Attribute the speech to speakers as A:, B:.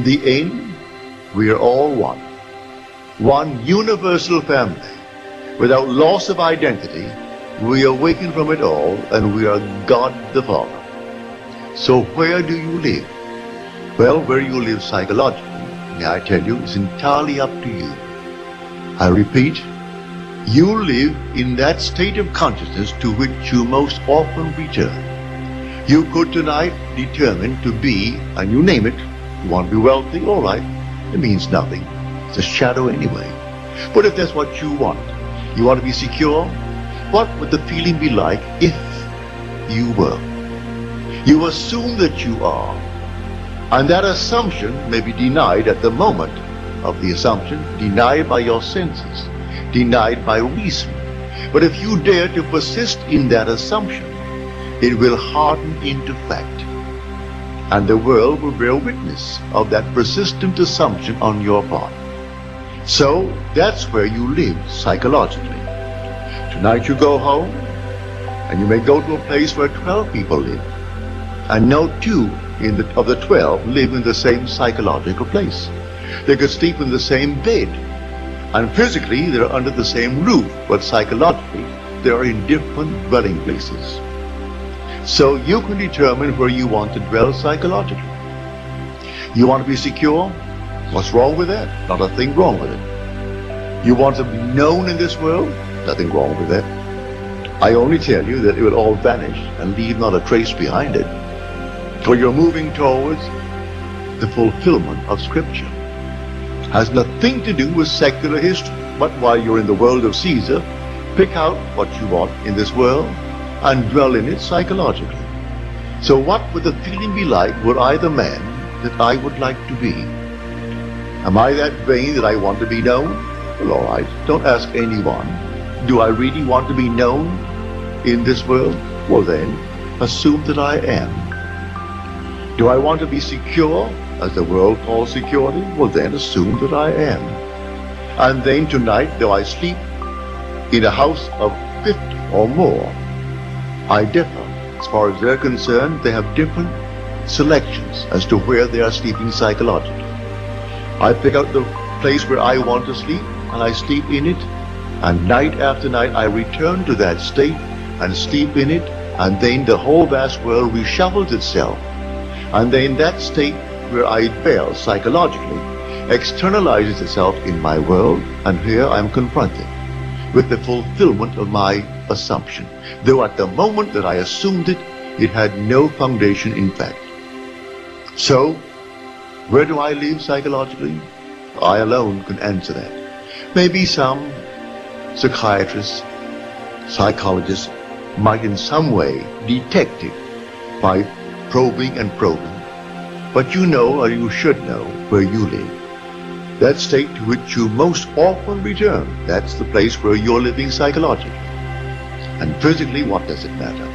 A: In the end, we are all one. One universal family. Without loss of identity, we awaken from it all, and we are God the Father. So where do you live? Well, where you live psychologically, may I tell you, is entirely up to you. I repeat, you live in that state of consciousness to which you most often return. You could tonight determine to be, and you name it, you want to be wealthy, all right, it means nothing. It's a shadow anyway. But if that's what you want to be secure, what would the feeling be like if you were? You assume that you are, and that assumption may be denied at the moment of the assumption, denied by your senses, denied by reason. But if you dare to persist in that assumption, it will harden into fact, and the world will bear witness of that persistent assumption on your part. So that's where you live psychologically. Tonight you go home, and you may go to a place where 12 people live, and no 2 of the 12 live in the same psychological place. They could sleep in the same bed, and physically they're under the same roof, but psychologically they are in different dwelling places. So you can determine where you want to dwell psychologically. You want to be secure? What's wrong with that? Not a thing wrong with it. You want to be known in this world? Nothing wrong with that. I only tell you that it will all vanish and leave not a trace behind it. For you're moving towards the fulfillment of Scripture. Has nothing to do with secular history. But while you're in the world of Caesar, pick out what you want in this world and dwell in it psychologically. So what would the feeling be like were I the man that I would like to be? Am I that vain that I want to be known? Well, all right, don't ask anyone. Do I really want to be known in this world? Well then, assume that I am. Do I want to be secure, as the world calls security? Well then, assume that I am. And then tonight, though I sleep in a house of 50 or more, I differ. As far as they're concerned, they have different selections as to where they are sleeping psychologically. I pick out the place where I want to sleep, and I sleep in it, and night after night I return to that state and sleep in it, and then the whole vast world reshuffles itself, and then that state where I dwell psychologically externalizes itself in my world, and here I am confronted with the fulfillment of my assumption, though at the moment that I assumed it, it had no foundation in fact. So, where do I live psychologically? I alone can answer that. Maybe some psychiatrists, psychologists might in some way detect it by probing and probing. But you know, or you should know, where you live. That state to which you most often return, that's the place where you're living psychologically. And physically, what does it matter?